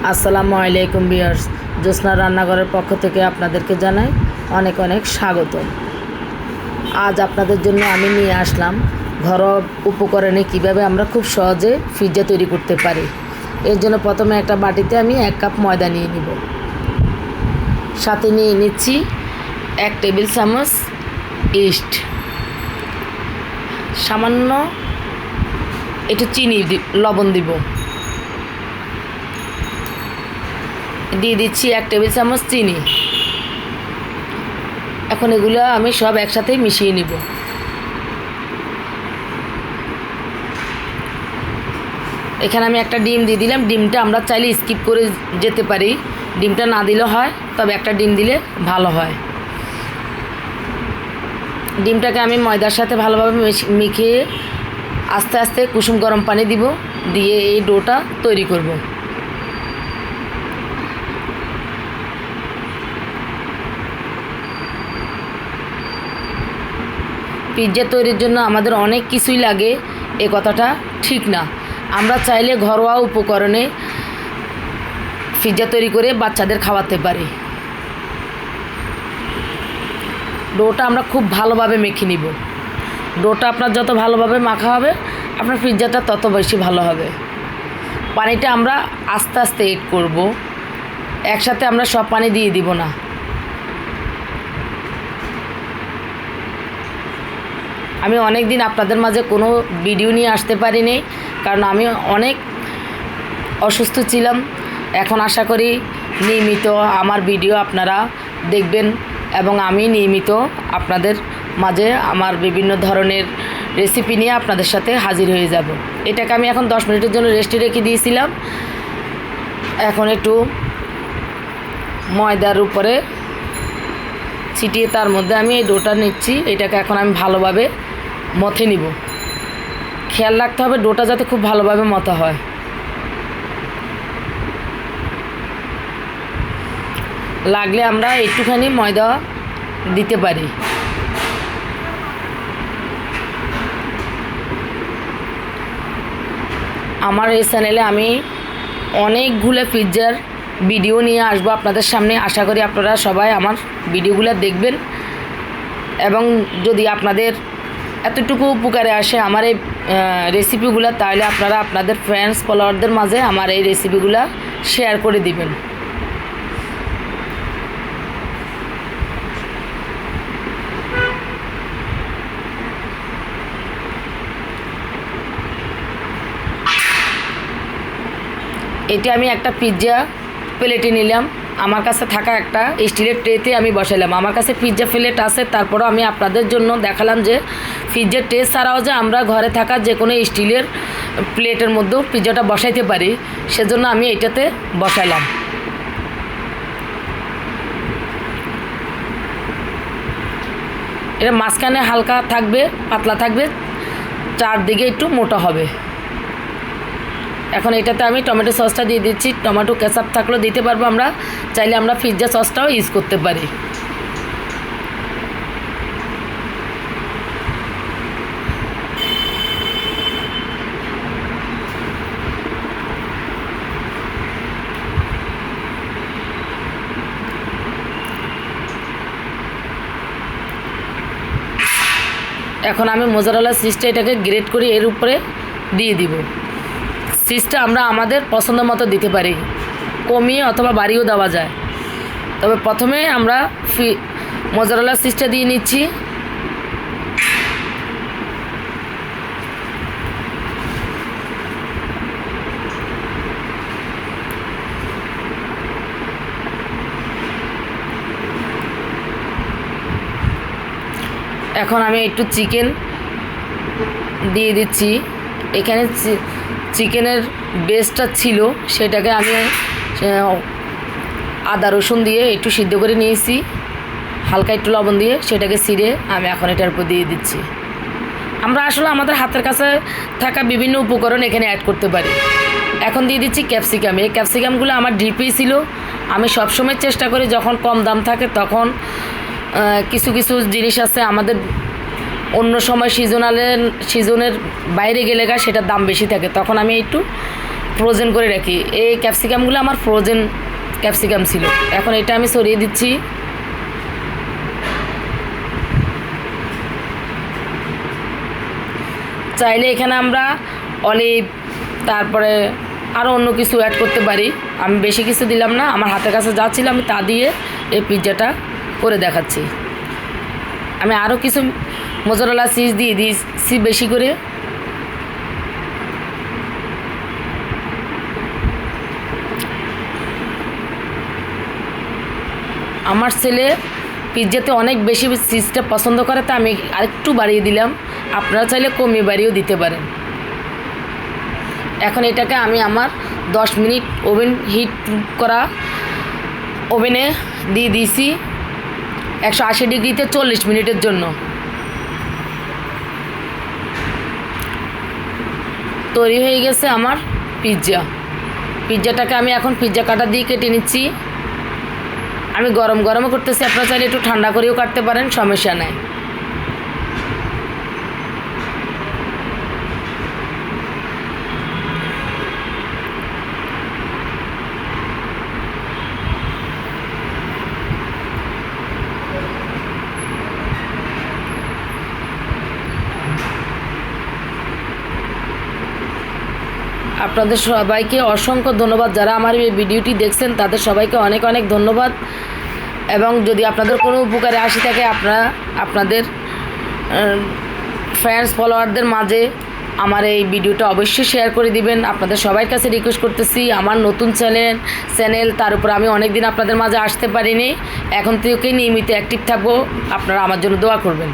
আসসালামু আলাইকুম ভিউয়ার্স, জ্যোৎস্না রান্নাঘরের পক্ষ থেকে আপনাদেরকে জানাই অনেক অনেক স্বাগত। আজ আপনাদের জন্য আমি নিয়ে আসলাম ঘরোয়া উপকরণে কিভাবে আমরা খুব সহজে পিৎজা তৈরি করতে পারি। এর জন্য প্রথমে একটা বাটিতে আমি 1 কাপ ময়দা নিয়ে নিব, সাথে নিয়ে নিচ্ছি 1 টেবিল চামচ ইস্ট, সামান্য একটু চিনি লবণ দিব, দিয়ে দিচ্ছি 1 টেবিল চামচ চিনি। এখন এগুলো আমি সব একসাথে মিশিয়ে নিব। এখানে আমি একটা ডিম দিয়ে দিলাম। ডিমটা আমরা চাইলে স্কিপ করে যেতে পারি, ডিমটা না দিলেও হয়, তবে একটা ডিম দিলে ভালো হয়। ডিমটাকে আমি ময়দার সাথে ভালোভাবে মিশিয়ে আস্তে আস্তে কুসুম গরম পানি দিব, দিয়ে এই ডোটা তৈরি করব। পিৎজা তৈরির জন্য আমাদের অনেক কিছুই লাগে, এ কথাটা ঠিক না। আমরা চাইলে ঘরোয়া উপকরণে পিৎজা তৈরি করে বাচ্চাদের খাওয়াতে পারি। ডোটা আমরা খুব ভালোভাবে মেখে নিব। ডোটা আপনার যত ভালোভাবে মাখা হবে আপনার পিৎজাটা তত বেশি ভালো হবে। পানিটা আমরা আস্তে আস্তে এড করব, একসাথে আমরা সব পানি দিয়ে দিব না। আমি অনেক দিন আপনাদের মাঝে কোনো ভিডিও নিয়ে আসতে পারিনি, কারণ আমি অনেক অসুস্থ ছিলাম। এখন আশা করি নিয়মিত আমার ভিডিও আপনারা দেখবেন এবং আমি নিয়মিত আপনাদের মাঝে আমার বিভিন্ন ধরনের রেসিপি নিয়ে আপনাদের সাথে হাজির হয়ে যাব। এটাকে আমি এখন 10 মিনিটের জন্য রেস্টে রেখে দিয়েছিলাম। এখন একটু ময়দার উপরে ছিটিয়ে তার মধ্যে আমি এই ডোটা নিচ্ছি। এটাকে এখন আমি ভালোভাবে মথে নিব। খেয়াল রাখতে হবে ডোটা যাতে খুব ভালোভাবে মথা হয়। লাগলে আমরা একটুখানি ময়দা দিতে পারি। আমার এই চ্যানেলে আমি অনেকগুলো পিৎজার ভিডিও নিয়ে আসবো আপনাদের সামনে। আশা করি আপনারা সবাই আমার ভিডিওগুলো দেখবেন এবং যদি আপনাদের এতটুকু উপকারে আসে আমার এই রেসিপিগুলো, তাহলে আপনারা আপনাদের ফ্রেন্ডস ফলোয়ারদের মাঝে আমার এই রেসিপিগুলো শেয়ার করে দিবেন। এটা আমি একটা পিৎজা প্লেটে নিলাম। আমার কাছে থাকা একটা স্টিলের ট্রেতে আমি বসালাম। আমার কাছে পিৎজা প্লেট আছে, তারপরও আমি আপনাদের জন্য দেখালাম যে পিৎজার ট্রে ছাড়াও যে আমরা ঘরে থাকা যে কোনো স্টিলের প্লেটের মধ্যেও পিৎজাটা বসাইতে পারি, সেজন্য আমি এটাতে বসালাম। এটা মাঝখানে হালকা থাকবে, পাতলা থাকবে, চারদিকে একটু মোটা হবে। এখন এটাতে আমি টমেটো সসটা দিয়ে দিচ্ছি। টমেটো কেচাপ থাকলেও দিতে পারবো, আমরা চাইলে আমরা পিৎজা সসটাও ইউজ করতে পারি। এখন আমি মোজারেলা চিজটা এটাকে গ্রেট করে এর উপরে দিয়ে দিব। চিজটা আমরা আমাদের পছন্দ মতো দিতে পারি, কমিয়ে অথবা বাড়িয়েও দেওয়া যায়। তবে প্রথমে আমরা মোজারেলা চিজটা দিয়ে নিচ্ছি। এখন আমি একটু চিকেন দিয়ে দিচ্ছি। এখানে চিকেনের বেসটা ছিল, সেটাকে আমি আদা রসুন দিয়ে একটু সিদ্ধ করে নিয়েছি, হালকা একটু লবণ দিয়ে সেটাকে ছিঁড়ে আমি এখন এটার উপর দিয়ে দিচ্ছি। আমরা আসলে আমাদের হাতের কাছে থাকা বিভিন্ন উপকরণ এখানে অ্যাড করতে পারি। এখন দিয়ে দিচ্ছি ক্যাপসিকাম। এই ক্যাপসিকামগুলো আমার ডিপেই ছিল। আমি সবসময় চেষ্টা করি যখন কম দাম থাকে তখন কিছু কিছু জিনিস আছে আমাদের অন্য সময় সিজনের বাইরে গেলে সেটার দাম বেশি থাকে, তখন আমি একটু ফ্রোজেন করে রাখি। এই ক্যাপসিকামগুলো আমার ফ্রোজেন ক্যাপসিকাম ছিল। এখন এটা আমি সরিয়ে দিচ্ছি। চাইলে এখানে আমরা অলিভ তারপরে আরও অন্য কিছু অ্যাড করতে পারি। আমি বেশি কিছু দিলাম না, আমার হাতের কাছে যা ছিল আমি তা দিয়ে এই পিৎজাটা করে দেখাচ্ছি। আমি আরও কিছু মোজারেলা চিজ দিয়ে দিয়েছি বেশি করে। আমার ছেলে পিৎজাতে অনেক বেশি চিজটা পছন্দ করে, তা আমি আরেকটু বাড়িয়ে দিলাম। আপনারা চাইলে কমিয়ে বাড়িয়েও দিতে পারেন। এখন এটাকে আমি আমার 10 মিনিট ওভেন হিট করা ওভেনে দিয়ে দিয়েছি 180 ডিগ্রিতে 40 মিনিটের জন্য। তৈরি হয়ে গেছে আমার পিৎজাটাকে আমি এখন পিৎজা কাটা দিয়ে কেটে নিচ্ছি। আমি গরম গরমও করতেছি, আপনারা চাইলে একটু ঠান্ডা করেও কাটতে পারেন, সমস্যা নেই। আপনাদের সবাইকে অসংখ্য ধন্যবাদ। যারা আমার এই ভিডিওটি দেখছেন তাদের সবাইকে অনেক অনেক ধন্যবাদ। এবং যদি আপনাদের কোনো উপকারে আসে থাকে, আপনারা আপনাদের ফ্রেন্ডস ফলোয়ারদের মাঝে আমার এই ভিডিওটা অবশ্যই শেয়ার করে দিবেন। আপনাদের সবার কাছে রিকোয়েস্ট করতেছি, আমার নতুন চ্যানেল, তার উপর আমি অনেক দিন আপনাদের মাঝে আসতে পারিনি। এখন থেকে নিয়মিত অ্যাক্টিভ থাকবো, আপনারা আমার জন্য দোয়া করবেন।